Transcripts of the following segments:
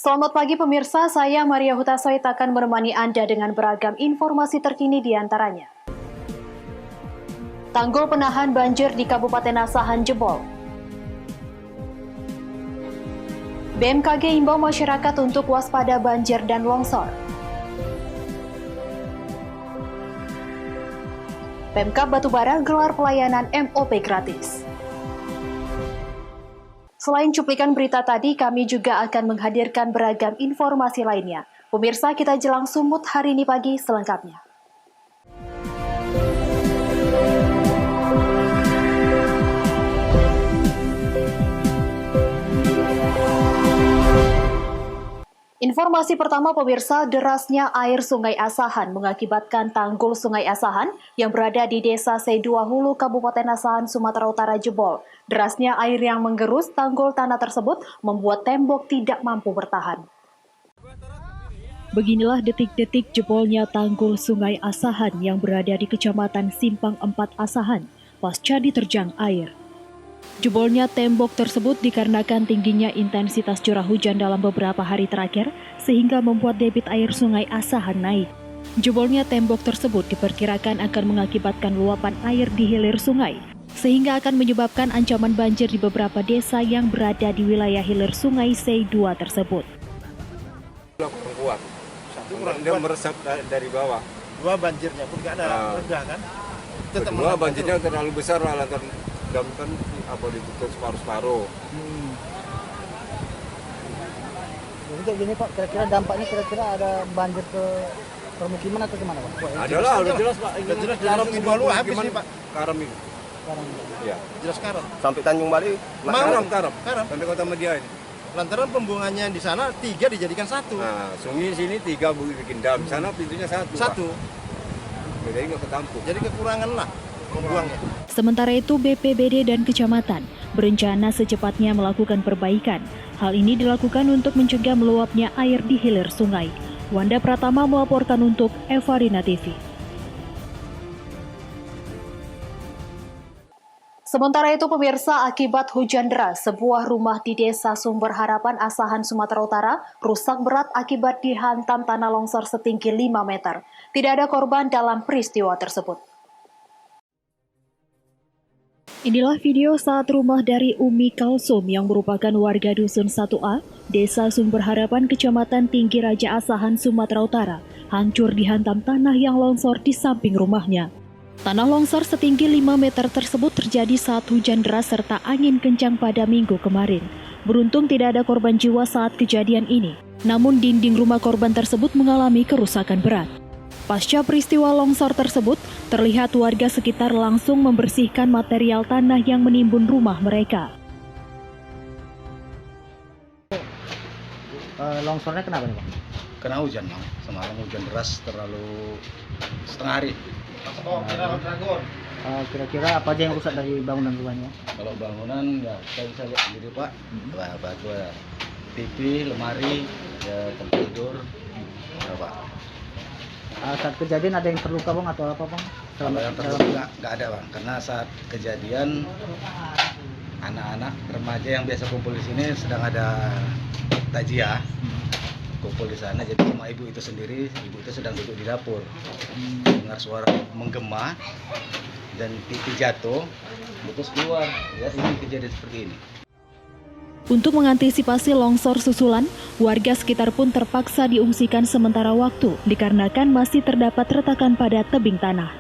Selamat pagi pemirsa, saya Maria Hutasoit akan menemani Anda dengan beragam informasi terkini di antaranya. Tanggul penahan banjir di Kabupaten Asahan jebol. BMKG imbau masyarakat untuk waspada banjir dan longsor. Pemkab Batubara gelar pelayanan MOP gratis. Selain cuplikan berita tadi, kami juga akan menghadirkan beragam informasi lainnya. Pemirsa, kita jelang sumut hari ini pagi selengkapnya. Informasi pertama pemirsa, derasnya air Sungai Asahan mengakibatkan tanggul Sungai Asahan yang berada di Desa Seidua Hulu, Kabupaten Asahan, Sumatera Utara jebol. Derasnya air yang menggerus tanggul tanah tersebut membuat tembok tidak mampu bertahan. Beginilah detik-detik jebolnya tanggul Sungai Asahan yang berada di Kecamatan Simpang 4 Asahan pasca diterjang air. Jebolnya tembok tersebut dikarenakan tingginya intensitas curah hujan dalam beberapa hari terakhir sehingga membuat debit air Sungai Asahan naik. Jebolnya tembok tersebut diperkirakan akan mengakibatkan luapan air di hilir sungai sehingga akan menyebabkan ancaman banjir di beberapa desa yang berada di wilayah hilir Sungai Seidua tersebut. Kuat. Dia meresap dari bawah. Dua banjirnya pun nggak ada reda kan? Kedua banjirnya terlalu besar lah, lantaran dam kan ditutup separuh-separuh. Jadi gini Pak, kira-kira dampaknya ada banjir ke permukiman atau kemana Pak? Ada lah, udah jelas Pak. Udah jelas Karam itu lalu habis nih Pak. Karam ini. Ya. Jelas Karam. Sampai Tanjung Bali. Karam. Sampai Kota Media ini. Lantaran pembuangannya di sana 3 dijadikan 1. Nah, sungai sini 3 bikin dam, sana pintunya 1. Jadi nggak ketampung. Jadi kekurangan lah pembuangnya. Sementara itu BPBD dan kecamatan berencana secepatnya melakukan perbaikan. Hal ini dilakukan untuk mencegah meluapnya air di hilir sungai. Wanda Pratama melaporkan untuk Evarina TV. Sementara itu pemirsa, akibat hujan deras, sebuah rumah di Desa Sumber Harapan Asahan, Sumatera Utara rusak berat akibat dihantam tanah longsor setinggi 5 meter. Tidak ada korban dalam peristiwa tersebut. Inilah video saat rumah dari Umi Kalsum yang merupakan warga Dusun 1A, Desa Sumber Harapan, Kecamatan Tinggi Raja Asahan, Sumatera Utara, hancur dihantam tanah yang longsor di samping rumahnya. Tanah longsor setinggi 5 meter tersebut terjadi saat hujan deras serta angin kencang pada Minggu kemarin. Beruntung tidak ada korban jiwa saat kejadian ini, namun dinding rumah korban tersebut mengalami kerusakan berat. Pasca peristiwa longsor tersebut, terlihat warga sekitar langsung membersihkan material tanah yang menimbun rumah mereka. Longsornya kenapa nih Pak? Kena hujan Bang. Semalam hujan deras terlalu setengah hari. Kira-kira apa aja yang rusak dari bangunan rumahnya? Kalau bangunan ya kita bisa lihat sendiri Pak. Batu ya. TV, lemari, ya tempat tidur. Pak. Saat kejadian ada yang terluka Bang atau apa Bang? Kalau yang terluka nggak ada Bang, karena saat kejadian anak-anak remaja yang biasa kumpul di sini sedang ada takjiah, kumpul di sana. Jadi sama ibu itu sendiri, ibu itu sedang duduk di dapur, dengar suara menggema dan TV jatuh, terus keluar. Lihat ini kejadian seperti ini. Untuk mengantisipasi longsor susulan, warga sekitar pun terpaksa diungsikan sementara waktu dikarenakan masih terdapat retakan pada tebing tanah.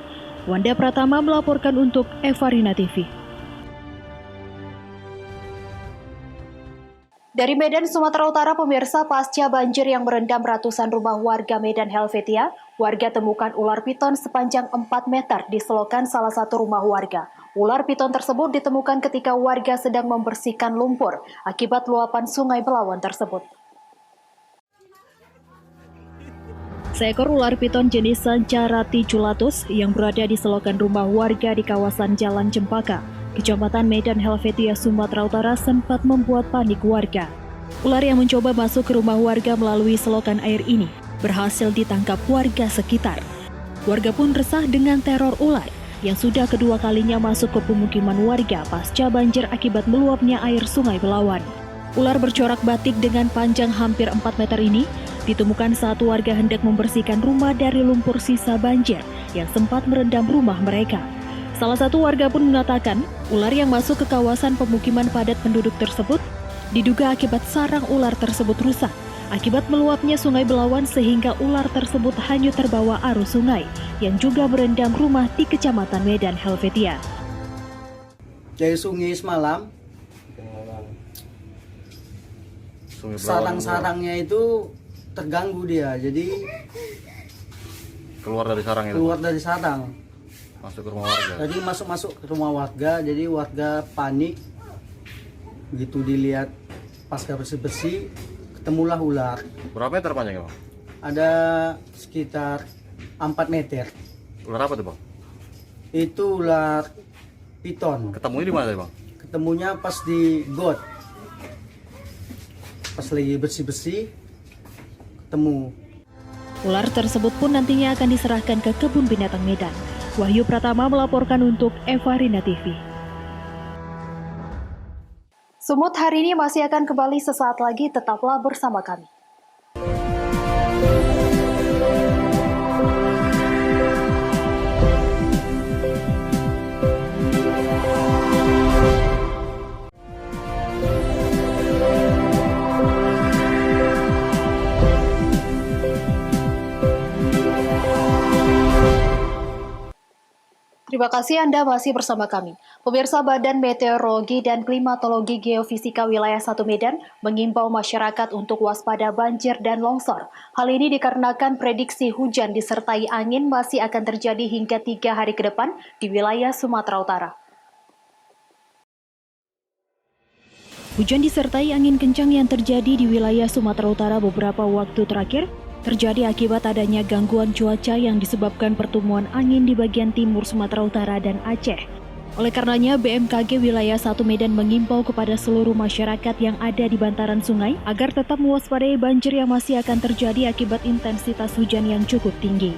Wanda Pratama melaporkan untuk Evarina TV. Dari Medan, Sumatera Utara, pemirsa, pasca banjir yang merendam ratusan rumah warga Medan Helvetia, warga temukan ular piton sepanjang 4 meter di selokan salah satu rumah warga. Ular piton tersebut ditemukan ketika warga sedang membersihkan lumpur akibat luapan Sungai Belawan tersebut. Seekor ular piton jenis Sancarati culatus yang berada di selokan rumah warga di kawasan Jalan Cempaka, Kecamatan Medan Helvetia, Sumatera Utara sempat membuat panik warga. Ular yang mencoba masuk ke rumah warga melalui selokan air ini berhasil ditangkap warga sekitar. Warga pun resah dengan teror ular yang sudah kedua kalinya masuk ke pemukiman warga pasca banjir akibat meluapnya air Sungai Belawan. Ular bercorak batik dengan panjang hampir 4 meter ini ditemukan saat warga hendak membersihkan rumah dari lumpur sisa banjir yang sempat merendam rumah mereka. Salah satu warga pun mengatakan, ular yang masuk ke kawasan pemukiman padat penduduk tersebut diduga akibat sarang ular tersebut rusak akibat meluapnya Sungai Belawan sehingga ular tersebut hanyut terbawa arus sungai yang juga merendam rumah di Kecamatan Medan Helvetia. Dari sungai semalam, sarang-sarangnya itu terganggu dia, jadi Keluar dari sarang itu. keluar dari sarang. Masuk ke rumah warga. Jadi masuk ke rumah warga, jadi warga panik. Begitu dilihat pasca bersih-bersih, ketemulah ular. Berapa meter panjangnya, Bang? Ada sekitar 4 meter. Ular apa tuh, Bang? Itu ular piton. Ketemunya di mana tadi, Bang? Ketemunya pas di got. Pas lagi bersih-bersih, ketemu. Ular tersebut pun nantinya akan diserahkan ke Kebun Binatang Medan. Wahyu Pratama melaporkan untuk Evarina TV. Sumut hari ini masih akan kembali sesaat lagi, tetaplah bersama kami. Terima kasih Anda masih bersama kami. Pemirsa, Badan Meteorologi dan Klimatologi Geofisika Wilayah 1 Medan mengimbau masyarakat untuk waspada banjir dan longsor. Hal ini dikarenakan prediksi hujan disertai angin masih akan terjadi hingga 3 hari ke depan di wilayah Sumatera Utara. Hujan disertai angin kencang yang terjadi di wilayah Sumatera Utara beberapa waktu terakhir terjadi akibat adanya gangguan cuaca yang disebabkan pertumbuhan angin di bagian timur Sumatera Utara dan Aceh. Oleh karenanya, BMKG Wilayah 1 Medan mengimbau kepada seluruh masyarakat yang ada di bantaran sungai agar tetap mewaspadai banjir yang masih akan terjadi akibat intensitas hujan yang cukup tinggi.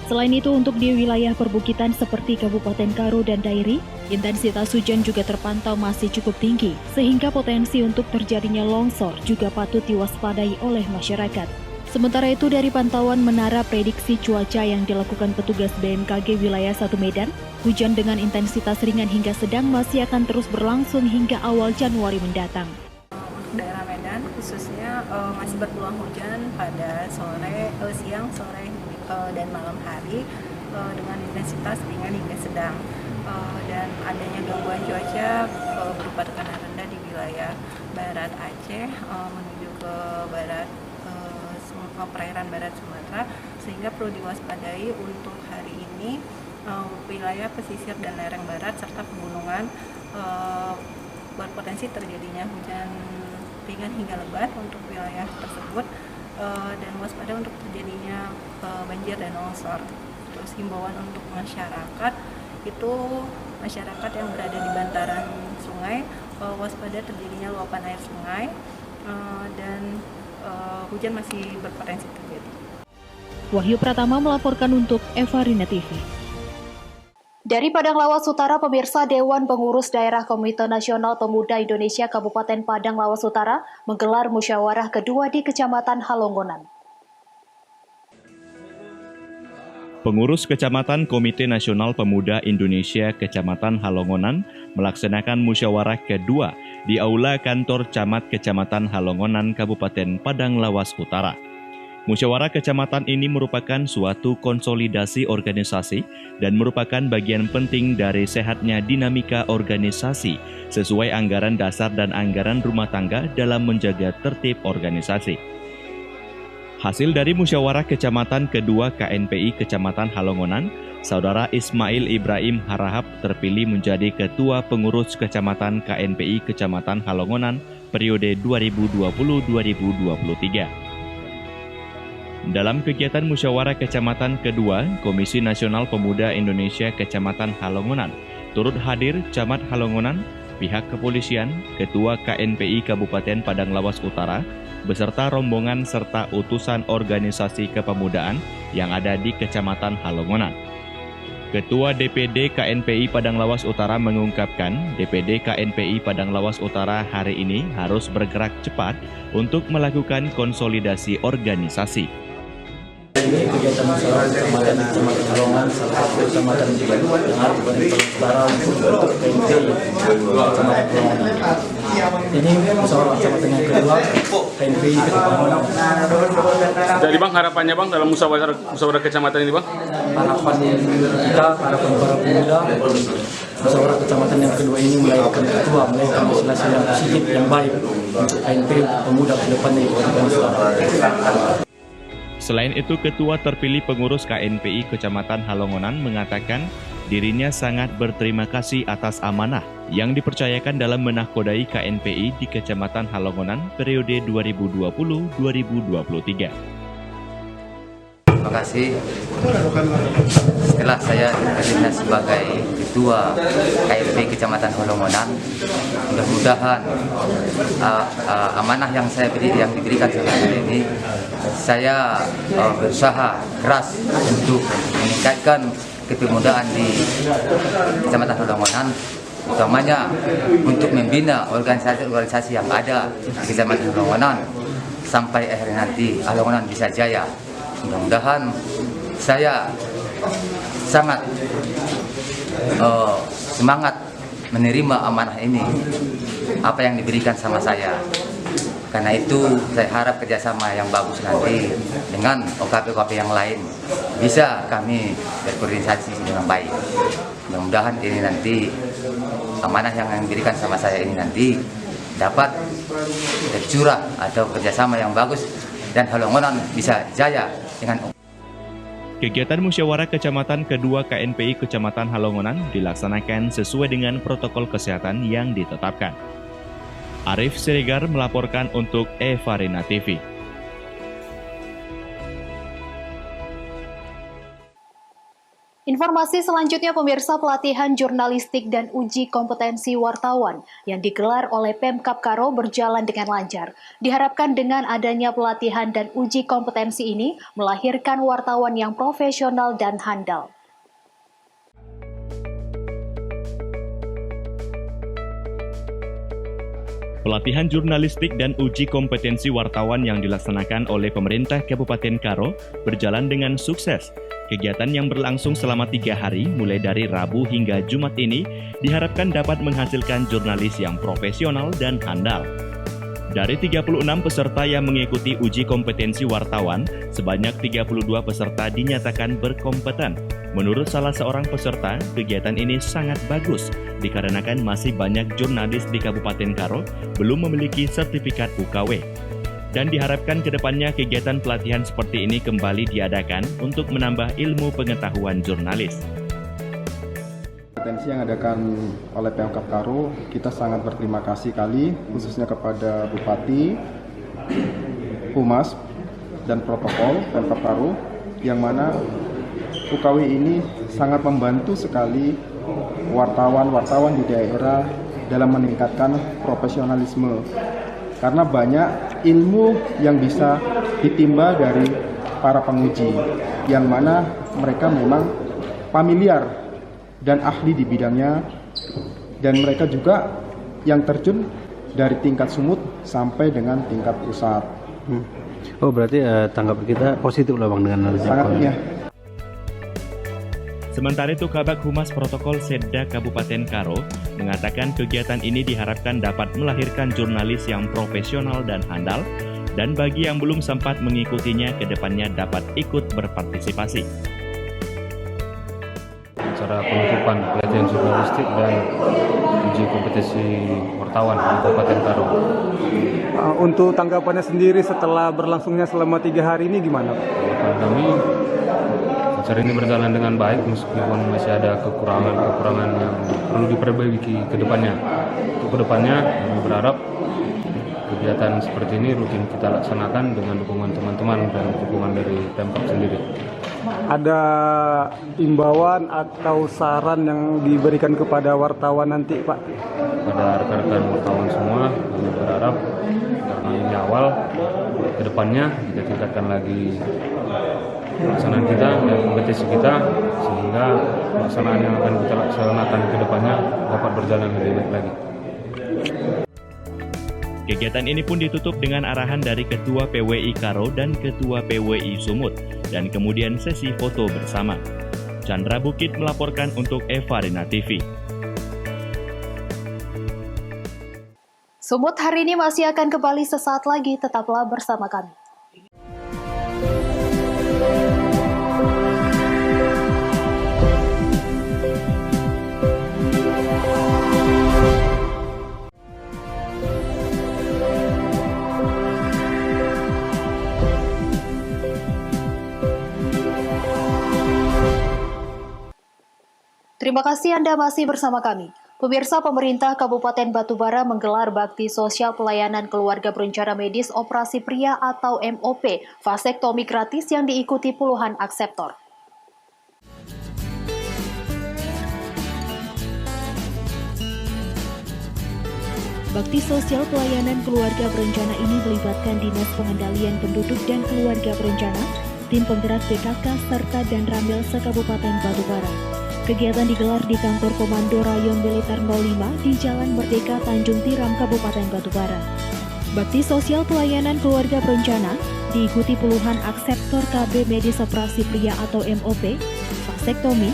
Selain itu, untuk di wilayah perbukitan seperti Kabupaten Karo dan Dairi, intensitas hujan juga terpantau masih cukup tinggi, sehingga potensi untuk terjadinya longsor juga patut diwaspadai oleh masyarakat. Sementara itu, dari pantauan menara prediksi cuaca yang dilakukan petugas BMKG Wilayah 1 Medan, hujan dengan intensitas ringan hingga sedang masih akan terus berlangsung hingga awal Januari mendatang. Untuk daerah Medan khususnya masih berpeluang hujan pada siang, sore, dan malam hari dengan intensitas ringan hingga sedang. Dan adanya gangguan cuaca berupa tekanan rendah di wilayah barat Aceh menuju ke barat perairan barat Sumatera, sehingga perlu diwaspadai untuk hari ini wilayah pesisir dan lereng barat serta pegunungan berpotensi terjadinya hujan ringan hingga lebat untuk wilayah tersebut, dan waspada untuk terjadinya banjir dan longsor. Terus himbauan untuk masyarakat itu masyarakat yang berada di bantaran sungai waspada terjadinya luapan air sungai dan hujan masih berpotensi terjadi. Wahyu Pratama melaporkan untuk Evarina TV. Dari Padang Lawas Utara, pemirsa, Dewan Pengurus Daerah Komite Nasional Pemuda Indonesia Kabupaten Padang Lawas Utara menggelar musyawarah kedua di Kecamatan Halongonan. Pengurus Kecamatan Komite Nasional Pemuda Indonesia Kecamatan Halongonan melaksanakan musyawarah kedua di Aula Kantor Camat Kecamatan Halongonan Kabupaten Padang Lawas Utara. Musyawarah kecamatan ini merupakan suatu konsolidasi organisasi dan merupakan bagian penting dari sehatnya dinamika organisasi sesuai anggaran dasar dan anggaran rumah tangga dalam menjaga tertib organisasi. Hasil dari musyawarah kecamatan kedua KNPI Kecamatan Halongonan, Saudara Ismail Ibrahim Harahap terpilih menjadi Ketua Pengurus Kecamatan KNPI Kecamatan Halongonan periode 2020-2023. Dalam kegiatan musyawarah kecamatan kedua, Komisi Nasional Pemuda Indonesia Kecamatan Halongonan turut hadir Camat Halongonan, pihak kepolisian, Ketua KNPI Kabupaten Padang Lawas Utara, beserta rombongan serta utusan organisasi kepemudaan yang ada di Kecamatan Halongonan. Ketua DPD KNPI Padang Lawas Utara mengungkapkan DPD KNPI Padang Lawas Utara hari ini harus bergerak cepat untuk melakukan konsolidasi organisasi. Ini kegiatan musyawarah kecamatan Halongan, salah satu kecamatan yang ada di Padang Utara untuk KNPI kecamatan Halongan. Ini musyawarah kecamatan yang kedua KNPI Halongan. Jadi Bang, harapannya Bang dalam musyawarah kecamatan ini Bang? Harapan kita, harapan para pemuda, musyawarah kecamatan yang kedua ini melahirkan ketua, melahirkan hasil yang positif, yang baik untuk KNPI, untuk pemuda ke depannya di Padang Utara. Selain itu, Ketua terpilih pengurus KNPI Kecamatan Halongonan mengatakan dirinya sangat berterima kasih atas amanah yang dipercayakan dalam menahkodai KNPI di Kecamatan Halongonan periode 2020-2023. Terima kasih. Setelah saya terpilih sebagai Ketua KNPI Kecamatan Halongonan, mudah-mudahan amanah yang diberikan sama saya ini, saya berusaha keras untuk meningkatkan kepemudaan di Kecamatan Halongonan, utamanya untuk membina organisasi-organisasi yang ada di Kecamatan Halongonan sampai akhirnya nanti Halongonan bisa jaya. Mudah-mudahan saya sangat semangat menerima amanah ini, apa yang diberikan sama saya. Karena itu saya harap kerjasama yang bagus nanti dengan OKP-OKP yang lain bisa kami berkoordinasi dengan baik. Mudah-mudahan ini nanti amanah yang diberikan sama saya ini nanti dapat tercurah atau kerjasama yang bagus dan Halongonan bisa jaya dengan. Kegiatan musyawarah kecamatan kedua KNPI Kecamatan Halongonan dilaksanakan sesuai dengan protokol kesehatan yang ditetapkan. Arif Siregar melaporkan untuk Evarina TV. Informasi selanjutnya, pemirsa, pelatihan jurnalistik dan uji kompetensi wartawan yang digelar oleh Pemkab Karo berjalan dengan lancar. Diharapkan dengan adanya pelatihan dan uji kompetensi ini melahirkan wartawan yang profesional dan handal. Pelatihan jurnalistik dan uji kompetensi wartawan yang dilaksanakan oleh pemerintah Kabupaten Karo berjalan dengan sukses. Kegiatan yang berlangsung selama 3 hari, mulai dari Rabu hingga Jumat ini, diharapkan dapat menghasilkan jurnalis yang profesional dan handal. Dari 36 peserta yang mengikuti uji kompetensi wartawan, sebanyak 32 peserta dinyatakan berkompeten. Menurut salah seorang peserta, kegiatan ini sangat bagus, dikarenakan masih banyak jurnalis di Kabupaten Karo belum memiliki sertifikat UKW. Dan diharapkan ke depannya kegiatan pelatihan seperti ini kembali diadakan untuk menambah ilmu pengetahuan jurnalis. Kompetensi yang diadakan oleh Pemkab Karo, kita sangat berterima kasih kali, khususnya kepada Bupati, Humas, dan Protokol Pemkab Karo, yang mana UKW ini sangat membantu sekali wartawan-wartawan di daerah dalam meningkatkan profesionalisme. Karena banyak ilmu yang bisa ditimba dari para penguji, yang mana mereka memang familiar dan ahli di bidangnya, dan mereka juga yang terjun dari tingkat sumut sampai dengan tingkat pusat. Oh, berarti tanggapan kita positif lah Bang dengan analisnya. Sangatnya. Sementara itu, Kabag Humas Protokol Sedda Kabupaten Karo mengatakan kegiatan ini diharapkan dapat melahirkan jurnalis yang profesional dan handal, dan bagi yang belum sempat mengikutinya, kedepannya dapat ikut berpartisipasi. Acara penutupan pelatihan jurnalistik dan uji kompetensi wartawan di Kabupaten Karo. Untuk tanggapannya sendiri setelah berlangsungnya selama 3 hari ini gimana? Kami acara ini berjalan dengan baik meskipun masih ada kekurangan yang perlu diperbaiki ke depannya. Untuk ke depannya kami berharap kegiatan seperti ini rutin kita laksanakan dengan dukungan teman-teman dan dukungan dari Pemkab sendiri. Ada imbauan atau saran yang diberikan kepada wartawan nanti, Pak? Pada rekan-rekan wartawan semua, kami berharap karena ini awal, ke depannya kita tingkatkan lagi pelaksanaan kita dan kompetisi kita sehingga Semoga pelaksanaan yang akan kita laksanakan ke depannya dapat berjalan lebih baik lagi. Kegiatan ini pun ditutup dengan arahan dari Ketua PWI Karo dan Ketua PWI Sumut, dan kemudian sesi foto bersama. Chandra Bukit melaporkan untuk Evarina TV. Sumut hari ini masih akan kembali sesaat lagi, tetaplah bersama kami. Terima kasih Anda masih bersama kami. Pemirsa, pemerintah Kabupaten Batubara menggelar bakti sosial pelayanan keluarga berencana medis operasi pria atau MOP, vasektomi gratis yang diikuti puluhan akseptor. Bakti sosial pelayanan keluarga berencana ini melibatkan Dinas Pengendalian Penduduk dan Keluarga Berencana, tim penggerak PKK, serta dan Ramil se-Kabupaten Batubara. Kegiatan digelar di kantor Komando Rayon Militer 05 di Jalan Merdeka, Tanjung Tiram, Kabupaten Batubara. Bakti sosial pelayanan keluarga berencana diikuti puluhan akseptor KB medis operasi pria atau MOP, vasektomi,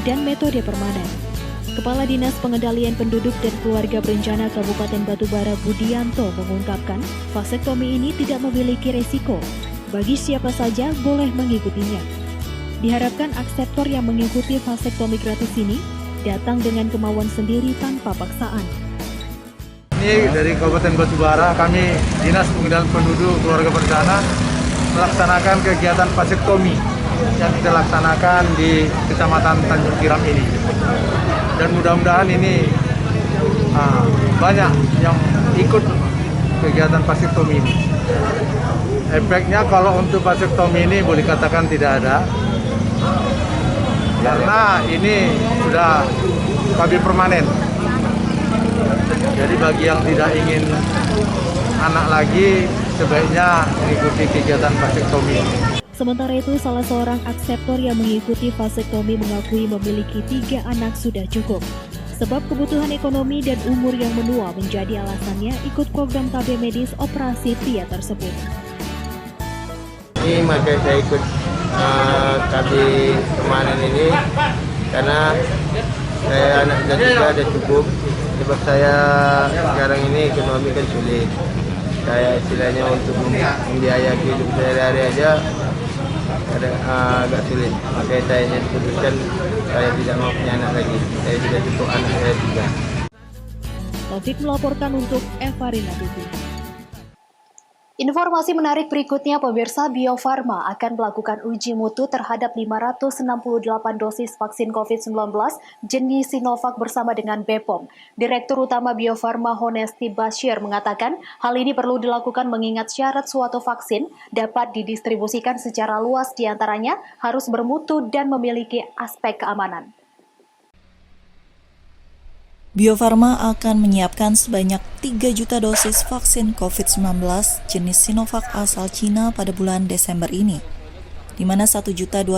dan metode permanen. Kepala Dinas Pengendalian Penduduk dan Keluarga Berencana Kabupaten Batubara Budianto mengungkapkan, vasektomi ini tidak memiliki resiko. Bagi siapa saja boleh mengikutinya. Diharapkan akseptor yang mengikuti vasektomi gratis ini datang dengan kemauan sendiri tanpa paksaan. Ini dari Kabupaten Batubara, kami Dinas Pengendalian Penduduk Keluarga Berencana melaksanakan kegiatan vasektomi yang kita laksanakan di Kecamatan Tanjung Tiram ini. Dan mudah-mudahan ini banyak yang ikut kegiatan vasektomi ini. Efeknya kalau untuk vasektomi ini boleh katakan tidak ada, karena ini sudah KB permanen. Jadi bagi yang tidak ingin anak lagi, sebaiknya mengikuti kegiatan vasektomi. Sementara itu, salah seorang akseptor yang mengikuti vasektomi mengakui memiliki 3 anak sudah cukup. Sebab kebutuhan ekonomi dan umur yang menua menjadi alasannya ikut program KB medis operasi pria tersebut. Ini makanya saya ikut KB permanen ini karena saya anak juga ada cukup, sebab saya sekarang ini ekonomi kan sulit. Saya istilahnya untuk membiayai hidup sehari-hari aja agak sulit. Makanya saya putuskan saya tidak mau punya anak lagi. Saya sudah cukup anak saya juga. Taufik melaporkan untuk Evarina TV. Informasi menarik berikutnya, pemirsa, Bio Farma akan melakukan uji mutu terhadap 568 dosis vaksin COVID-19 jenis Sinovac bersama dengan BPOM. Direktur Utama Bio Farma Honesti Bashir mengatakan hal ini perlu dilakukan mengingat syarat suatu vaksin dapat didistribusikan secara luas, diantaranya harus bermutu dan memiliki aspek keamanan. Bio Farma akan menyiapkan sebanyak 3 juta dosis vaksin COVID-19 jenis Sinovac asal Cina pada bulan Desember ini, di mana 1.200.000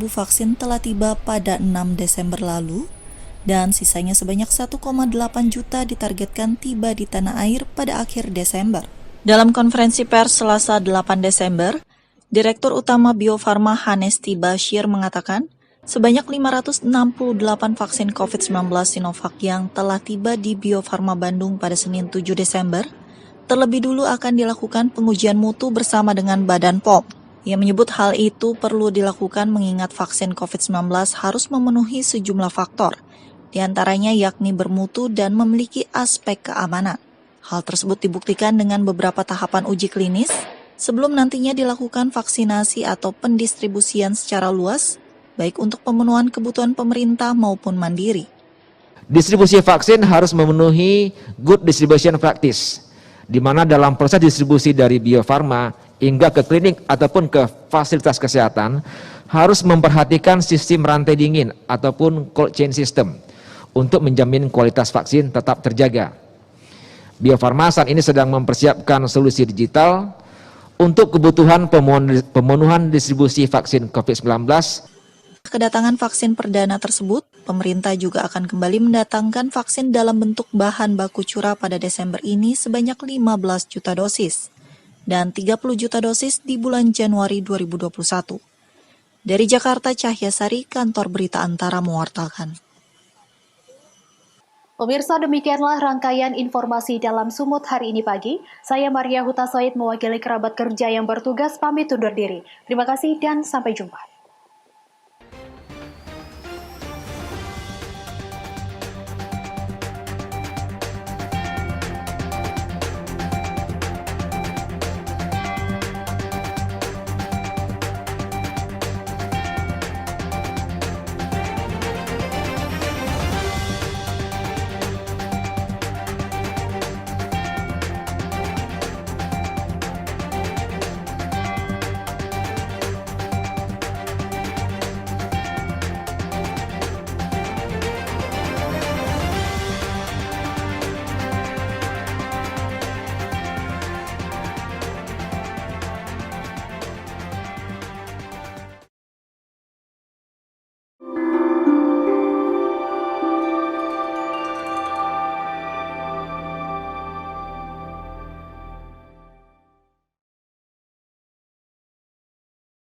vaksin telah tiba pada 6 Desember lalu, dan sisanya sebanyak 1,8 juta ditargetkan tiba di tanah air pada akhir Desember. Dalam konferensi pers Selasa 8 Desember, Direktur Utama Bio Farma Honesti Bashir mengatakan, sebanyak 568 vaksin COVID-19 Sinovac yang telah tiba di Bio Farma Bandung pada Senin 7 Desember, terlebih dulu akan dilakukan pengujian mutu bersama dengan Badan POM. Ia menyebut hal itu perlu dilakukan mengingat vaksin COVID-19 harus memenuhi sejumlah faktor, diantaranya yakni bermutu dan memiliki aspek keamanan. Hal tersebut dibuktikan dengan beberapa tahapan uji klinis, sebelum nantinya dilakukan vaksinasi atau pendistribusian secara luas, baik untuk pemenuhan kebutuhan pemerintah maupun mandiri. Distribusi vaksin harus memenuhi good distribution practice, di mana dalam proses distribusi dari Bio Farma hingga ke klinik ataupun ke fasilitas kesehatan harus memperhatikan sistem rantai dingin ataupun cold chain system untuk menjamin kualitas vaksin tetap terjaga. Bio Farma saat ini sedang mempersiapkan solusi digital untuk kebutuhan pemenuhan distribusi vaksin COVID-19. kedatangan vaksin perdana tersebut, pemerintah juga akan kembali mendatangkan vaksin dalam bentuk bahan baku curah pada Desember ini sebanyak 15 juta dosis dan 30 juta dosis di bulan Januari 2021. Dari Jakarta, Cahyasari, Kantor Berita Antara mewartakan. Pemirsa, demikianlah rangkaian informasi dalam Sumut hari ini pagi. Saya Maria Huta Said mewakili kerabat kerja yang bertugas pamit undur diri. Terima kasih dan sampai jumpa.